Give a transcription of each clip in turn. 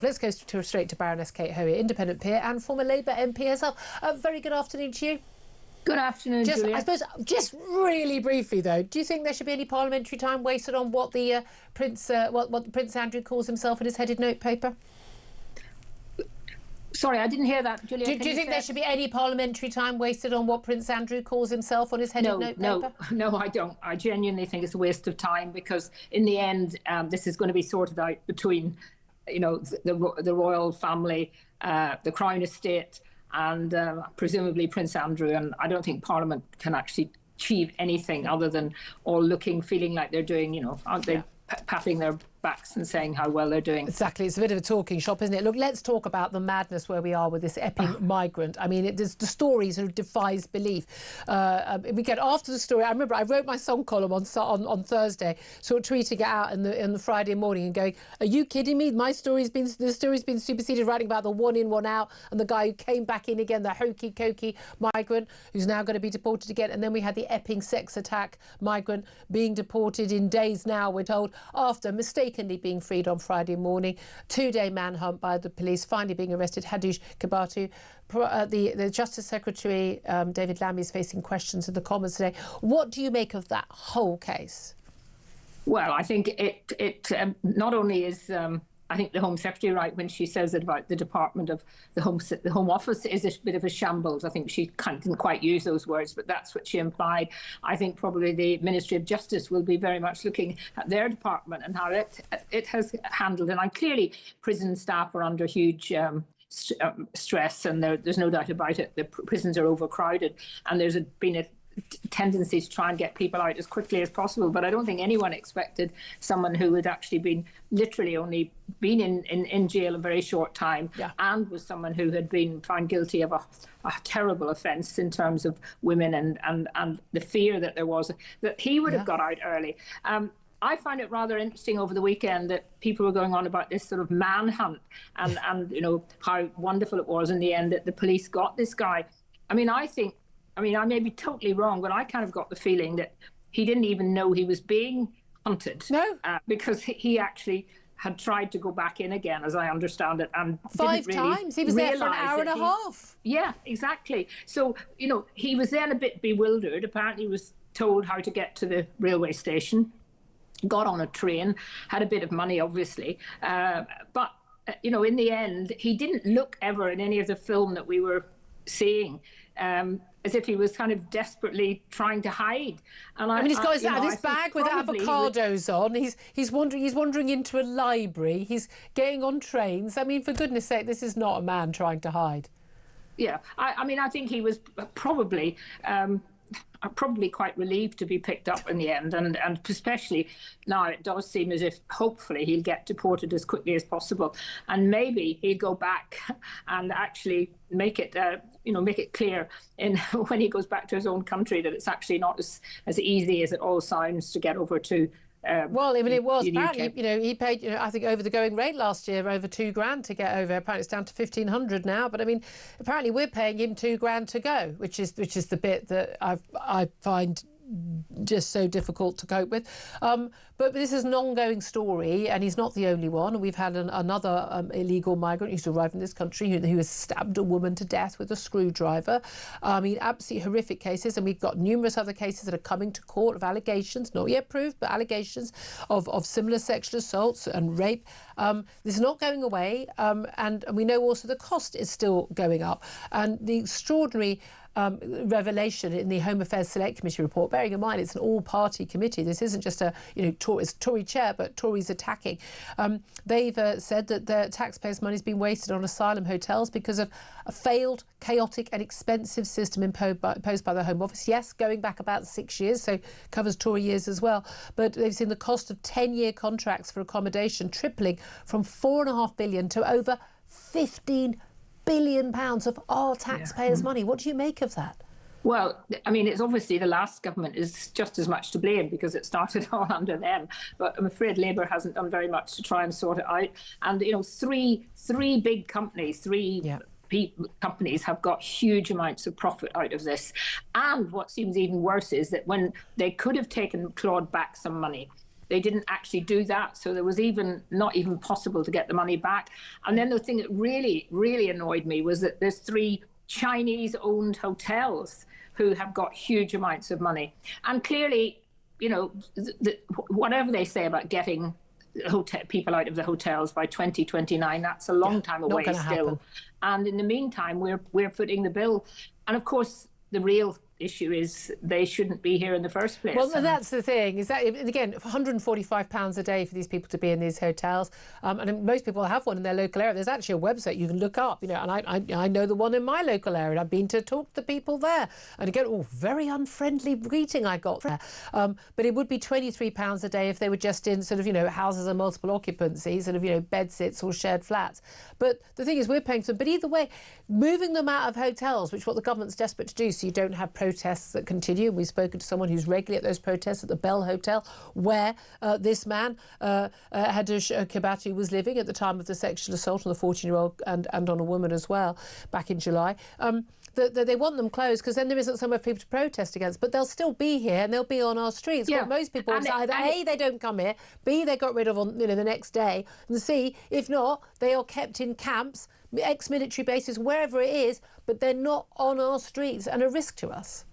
Let's go straight to Baroness Kate Hoey, independent peer and former Labour MP herself. Very good afternoon to you. Good afternoon, Julia. I suppose, just really briefly though, do you think there should be any parliamentary time wasted on what the Prince Andrew calls himself in his headed note paper? Sorry, I didn't hear that, Julia. Do you think there should be any parliamentary time wasted on what Prince Andrew calls himself on his headed note paper? No, I don't. I genuinely think it's a waste of time because in the end, this is going to be sorted out between, you know, the royal family, the Crown estate, and presumably Prince Andrew. And I don't think Parliament can actually achieve anything other than all feeling like they're doing, you know, aren't they patting their backs and saying how well they're doing. Exactly. It's a bit of a talking shop, isn't it? Look, let's talk about the madness where we are with this epping migrant. I mean, the story sort of defies belief. We get after the story. I remember I wrote my song column on Thursday, sort of tweeting it out in the Friday morning and going, "Are you kidding me? The story's been superseded." Writing about the one in, one out, and the guy who came back in again, the hokey cokey migrant who's now going to be deported again. And then we had the Epping sex attack migrant being deported in days now, we're told, after mistakenly being freed on Friday morning. 2-day manhunt by the police, finally being arrested. Hadush Kebatu. The Justice Secretary David Lammy is facing questions in the Commons today. What do you make of that whole case? Well, I think it not only is I think the Home Secretary right when she says it about the Department of the Home Office is a bit of a shambles. I think she didn't quite use those words, but that's what she implied. I think probably the Ministry of Justice will be very much looking at their department and how it has handled. And clearly prison staff are under huge stress, and there's no doubt about it. The prisons are overcrowded, and there's been a tendency to try and get people out as quickly as possible. But I don't think anyone expected someone who had actually been literally only been in jail a very short time, and was someone who had been found guilty of a terrible offence in terms of women and the fear that there was that he would have got out early. I found it rather interesting over the weekend that people were going on about this sort of manhunt and you know how wonderful it was in the end that the police got this guy. I mean, I may be totally wrong, but I kind of got the feeling that he didn't even know he was being hunted. No. Because he actually had tried to go back in again, as I understand it, and 5 times. He was there for an hour and a half. Yeah, exactly. So, you know, he was then a bit bewildered. Apparently he was told how to get to the railway station, got on a train, had a bit of money, obviously. But, you know, in the end, he didn't look ever in any of the film that we were seeing as if he was kind of desperately trying to hide. And I mean, he's got this bag with avocados on. He's wandering into a library. He's getting on trains. I mean, for goodness sake, this is not a man trying to hide. Yeah, I mean, I think he was probably quite relieved to be picked up in the end, and especially now it does seem as if hopefully he'll get deported as quickly as possible, and maybe he'll go back and actually make it make it clear when he goes back to his own country that it's actually not as easy as it all sounds to get over to. Well, I mean, it was apparently, you know, he paid, you know, I think over the going rate last year, over £2,000 to get over. Apparently, it's down to 1,500 now. But I mean, apparently, we're paying him £2,000 to go, which is the bit that I find just so difficult to cope with. But this is an ongoing story, and he's not the only one. We've had another illegal migrant who's arrived in this country who has stabbed a woman to death with a screwdriver. I mean, absolutely horrific cases, and we've got numerous other cases that are coming to court of allegations, not yet proved, but allegations of similar sexual assaults and rape. This is not going away, and we know also the cost is still going up. And the extraordinary revelation in the Home Affairs Select Committee report, bearing in mind it's an all-party committee, this isn't just a Tory chair, but Tories attacking. They've said that their taxpayers' money has been wasted on asylum hotels because of a failed, chaotic and expensive system imposed by the Home Office. Yes, going back about 6 years, so covers Tory years as well. But they've seen the cost of 10-year contracts for accommodation tripling from £4.5 billion to over £15 billion of our taxpayers' money. What do you make of that? Well, I mean, it's obviously the last government is just as much to blame because it started all under them. But I'm afraid Labour hasn't done very much to try and sort it out. And, you know, three big companies, companies have got huge amounts of profit out of this. And what seems even worse is that when they could have clawed back some money, They didn't actually do that, so there was not even possible to get the money back. And then the thing that really, really annoyed me was that there's 3 Chinese-owned hotels who have got huge amounts of money. And clearly, you know, whatever they say about getting people out of the hotels by 2029, that's a long time away still. Happen. And in the meantime, we're footing the bill. And of course, the real issue is they shouldn't be here in the first place. Well, that's the thing, is that, again, £145 a day for these people to be in these hotels. And most people have one in their local area. There's actually a website you can look up, you know, and I know the one in my local area, and I've been to talk to the people there. And again, very unfriendly greeting I got there. But it would be £23 a day if they were just in sort of, you know, houses of multiple occupancy, sort of, you know, bed sits or shared flats. But the thing is, we're paying for them. But either way, moving them out of hotels, which is what the government's desperate to do, so you don't have protests that continue. We've spoken to someone who's regularly at those protests at the Bell Hotel, where this man, Hadush Kebatu, was living at the time of the sexual assault on the 14-year-old and on a woman as well, back in July. They want them closed because then there isn't somewhere for people to protest against. But they'll still be here and they'll be on our streets. Yeah. But most people say either A, they don't come here, B, they got rid of on, you know, the next day, and C, if not, they are kept in camps, ex-military bases, wherever it is, but they're not on our streets and a risk to us.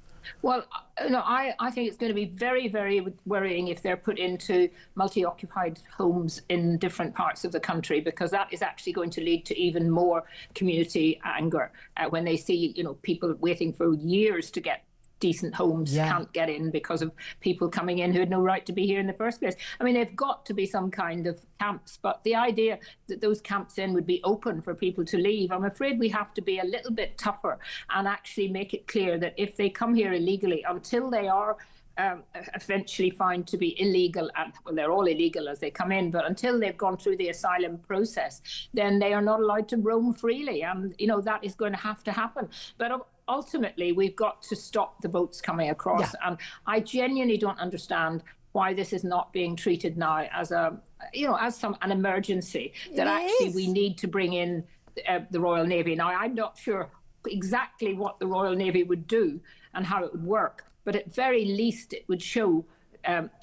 Well, no, I think it's going to be very, very worrying if they're put into multi-occupied homes in different parts of the country, because that is actually going to lead to even more community anger when they see, you know, people waiting for years to get decent homes, can't get in because of people coming in who had no right to be here in the first place. I mean, they've got to be some kind of camps, but the idea that those camps then would be open for people to leave, I'm afraid we have to be a little bit tougher and actually make it clear that if they come here illegally, until they are eventually found to be illegal, and well, they're all illegal as they come in, but until they've gone through the asylum process, then they are not allowed to roam freely. And, you know, that is going to have to happen. But ultimately, we've got to stop the boats coming across. Yeah. And I genuinely don't understand why this is not being treated now as an emergency, that actually we need to bring in the Royal Navy. Now, I'm not sure exactly what the Royal Navy would do and how it would work, but at very least it would show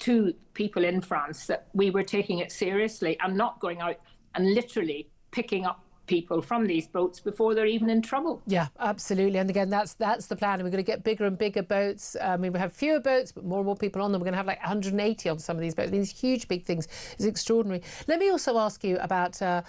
to people in France that we were taking it seriously and not going out and literally picking up people from these boats before they're even in trouble. Yeah, absolutely. And again, that's the plan. And we're going to get bigger and bigger boats. I mean, we have fewer boats, but more and more people on them. We're going to have like 180 on some of these boats. I mean, these huge, big things. It's extraordinary. Let me also ask you about a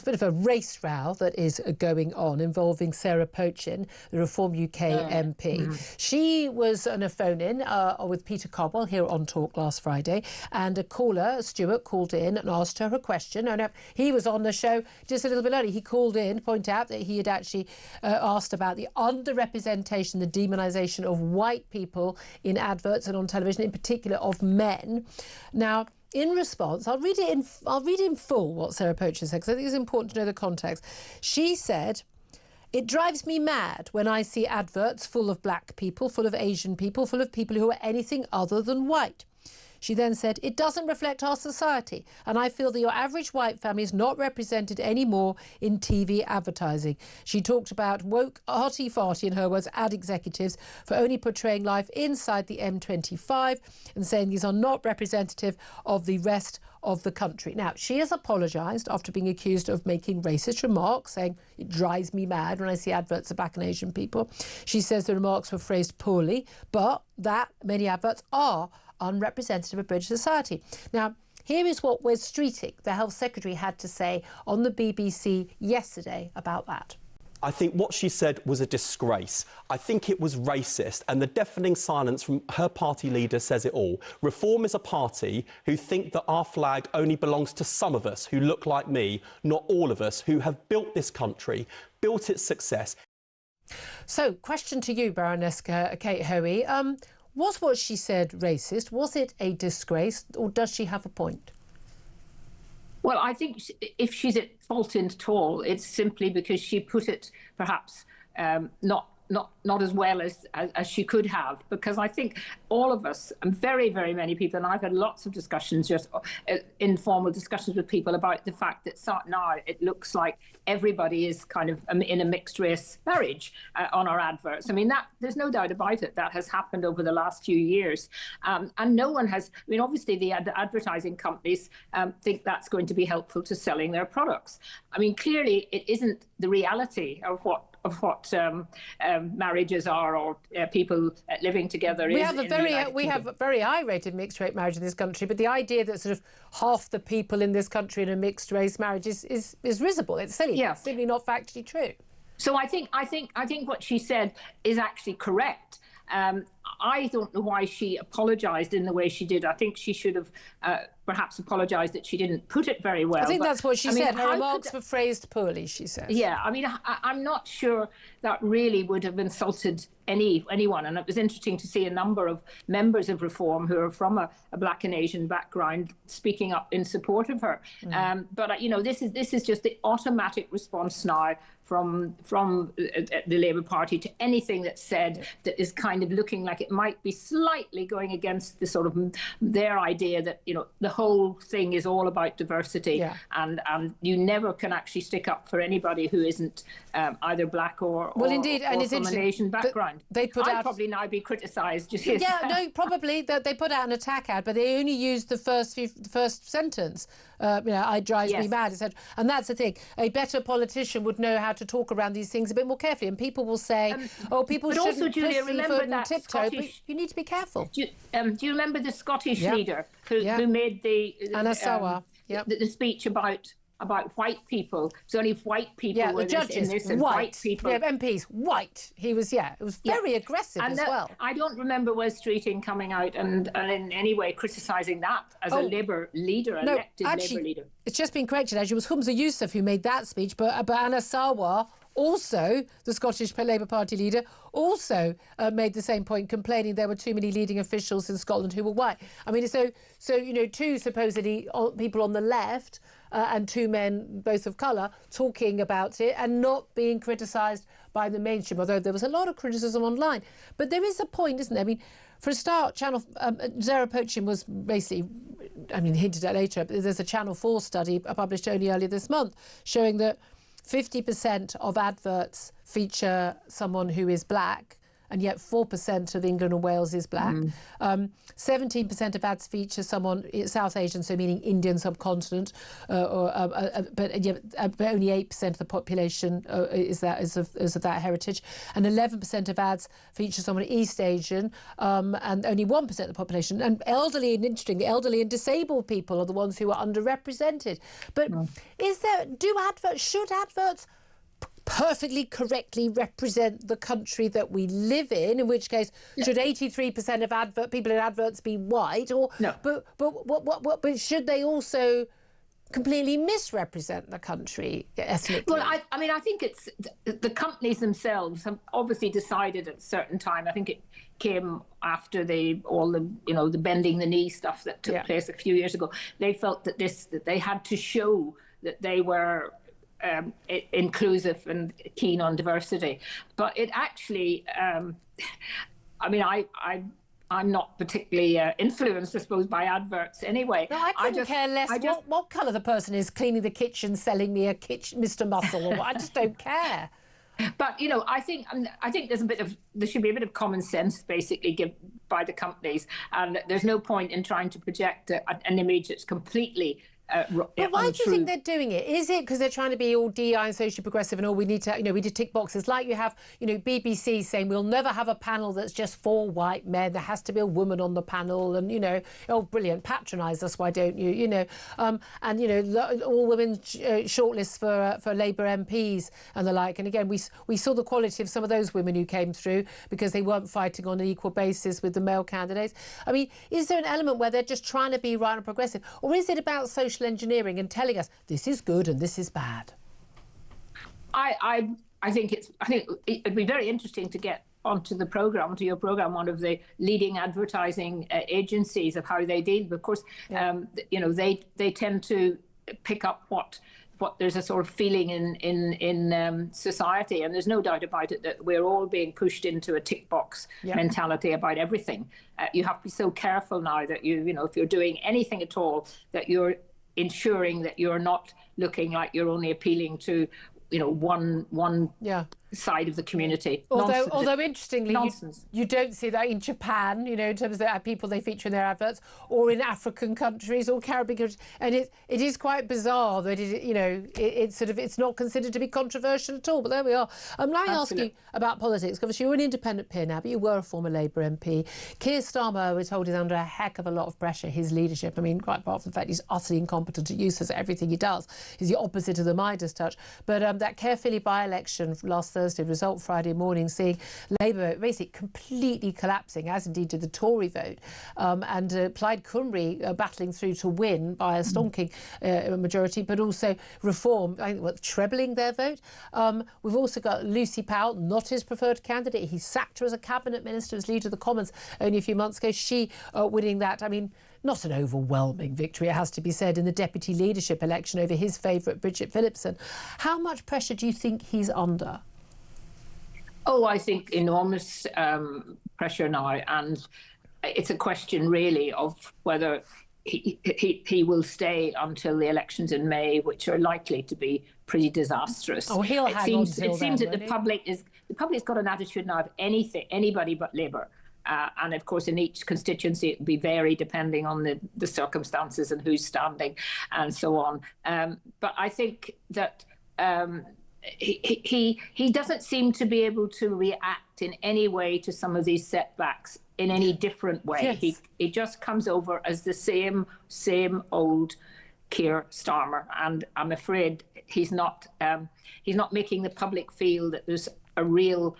bit of a race row that is going on involving Sarah Pochin, the Reform UK MP. She was on a phone-in with Peter Cobwell here on Talk last Friday, and a caller, Stuart, called in and asked her a question. And he was on the show just a little bit early. He called in to point out that he had actually asked about the underrepresentation, the demonisation of white people in adverts and on television, in particular of men. Now, in response, I'll read in full what Sarah Pochin said, because I think it's important to know the context. She said, "It drives me mad when I see adverts full of black people, full of Asian people, full of people who are anything other than white." She then said, "It doesn't reflect our society, and I feel that your average white family is not represented anymore in TV advertising." She talked about woke, arty-farty, in her words, ad executives for only portraying life inside the M25 and saying these are not representative of the rest of the country. Now, she has apologised after being accused of making racist remarks, saying it drives me mad when I see adverts of black and Asian people. She says the remarks were phrased poorly, but that many adverts are unrepresentative of British society. Now, here is what Wes Streeting, the Health Secretary, had to say on the BBC yesterday about that. I think what she said was a disgrace. I think it was racist, and the deafening silence from her party leader says it all. Reform is a party who think that our flag only belongs to some of us who look like me, not all of us who have built this country, built its success. So, question to you, Baroness Kate Hoey. Was what she said racist? Was it a disgrace, or does she have a point? Well, I think if she's at fault at all, it's simply because she put it perhaps not not as well as she could have, because I think all of us, and very, very many people, and I've had lots of discussions, just informal discussions with people about the fact that now it looks like everybody is kind of in a mixed race marriage on our adverts. I mean, that there's no doubt about it. That has happened over the last few years. And no one has, I mean, obviously the advertising companies think that's going to be helpful to selling their products. I mean, clearly it isn't the reality of what marriages are, or people living together. We have a very high rate of mixed race marriage in this country, but the idea that sort of half the people in this country in a mixed race marriage is risible. It's silly. Yeah. It's simply not factually true. So I think what she said is actually correct. I don't know why she apologised in the way she did. I think she should have perhaps apologised that she didn't put it very well. I think that's what she said. Her remarks were phrased poorly, she said. Yeah, I mean, I'm not sure that really would have insulted anyone. And it was interesting to see a number of members of Reform who are from a Black and Asian background speaking up in support of her. But, you know, this is just the automatic response now from the Labour Party to anything that's said that is kind of looking like it might be slightly going against the sort of their idea that, you know, the whole thing is all about diversity, and you never can actually stick up for anybody who isn't either black or from an Asian background. I'd probably now be criticised. Probably they put out an attack ad, but they only used the first sentence. It drives me mad, etc. And that's the thing. A better politician would know how to talk around these things a bit more carefully. And people will say, people but shouldn't also, Julia, remember that tiptoe, but you need to be careful. Do you remember the Scottish leader who made the speech about white people? So only white people were in this, and white people. Yeah, MPs, white. He was, it was very aggressive as well. I don't remember Wes Streeting coming out and in any way criticising that as a Labour leader, elected Labour leader. It's just been corrected. Actually, it was Humza Yousaf who made that speech, but Anna Sarwar, also the Scottish Labour Party leader, also made the same point, complaining there were too many leading officials in Scotland who were white. I mean, so two supposedly people on the left and two men, both of colour, talking about it and not being criticised by the mainstream, although there was a lot of criticism online. But there is a point, isn't there? I mean, for a start, Zara Pochim was basically, hinted at later, but there's a Channel 4 study published only earlier this month showing that 50% of adverts feature someone who is black, and yet 4% of England and Wales is black. 17% of ads feature someone South Asian, so meaning Indian subcontinent, but only 8% of the population is of that heritage, and 11% of ads feature someone East Asian, and only 1% of the population. And elderly and disabled people are the ones who are underrepresented. But should adverts perfectly correctly represent the country that we live in which case should 83% of people in adverts be white, or no? But should they also completely misrepresent the country ethnically? Well, I think it's the companies themselves have obviously decided at a certain time. I think it came after the bending the knee stuff that took place a few years ago. They felt that they had to show that they were inclusive and keen on diversity, but it actually, I'm not particularly influenced, I suppose, by adverts anyway. No, I couldn't care less what colour the person is cleaning the kitchen, selling me a Mr. Muscle, or what. I just don't care. But I think there should be a bit of common sense basically given by the companies, and there's no point in trying to project an image that's completely. But why do you think they're doing it? Is it because they're trying to be all DI and socially progressive and all we need to, we need to tick boxes, like you have, BBC saying we'll never have a panel that's just 4 white men, there has to be a woman on the panel, and, brilliant, patronise us, why don't you, and, all women shortlists for Labour MPs and the like. And again, we saw the quality of some of those women who came through because they weren't fighting on an equal basis with the male candidates. I mean, is there an element where they're just trying to be right and progressive, or is it about social engineering and telling us this is good and this is bad? I think it'd be very interesting to get onto your program, one of the leading advertising agencies, of how they deal. Of course, they tend to pick up what what there's a sort of feeling in society, and there's no doubt about it that we're all being pushed into a tick box mentality about everything. You have to be so careful now that you know, if you're doing anything at all, that you're ensuring that you're not looking like you're only appealing to, you know, one side of the community. Although interestingly, you don't see that in Japan, you know, in terms of the people they feature in their adverts, or in African countries or Caribbean countries, and it is quite bizarre that it's not considered to be controversial at all. But there we are. Let me ask you about politics. Obviously, you're an independent peer now, but you were a former Labour MP. Keir Starmer, we're told, is under a heck of a lot of pressure. His leadership, I mean, quite apart from the fact he's utterly incompetent and useless at everything he does, he's the opposite of the Midas touch. But that Caerphilly by-election last Thursday result Friday morning, seeing Labour basically completely collapsing, as indeed did the Tory vote, and Plaid Cymru battling through to win by a stonking majority, but also Reform, I think, trebling their vote. We've also got Lucy Powell, not his preferred candidate. He sacked her as a cabinet minister, as leader of the Commons only a few months ago. She winning that, I mean, not an overwhelming victory, it has to be said, in the deputy leadership election over his favourite, Bridget Phillipson. How much pressure do you think he's under? Oh, I think enormous pressure now, and it's a question really of whether he will stay until the elections in May, which are likely to be pretty disastrous. Oh, he'll hang on till then. It seems that the public's got an attitude now of anybody but Labour. And of course, in each constituency, it will be varied depending on the circumstances and who's standing and so on. But I think that he doesn't seem to be able to react in any way to some of these setbacks in any different way. Yes. He just comes over as the same old Keir Starmer, and I'm afraid he's not making the public feel that there's a real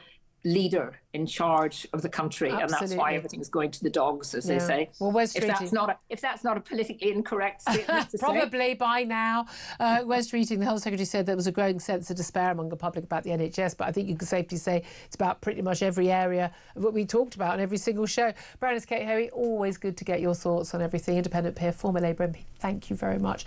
leader in charge of the country. Absolutely. And that's why everything's going to the dogs, as they say. Well, if that's not a politically incorrect statement to probably say. By now. Wes Reading, the Health Secretary, said there was a growing sense of despair among the public about the NHS, but I think you can safely say it's about pretty much every area of what we talked about on every single show. Baroness Kate Hoey, always good to get your thoughts on everything. Independent peer, former Labour MP, thank you very much.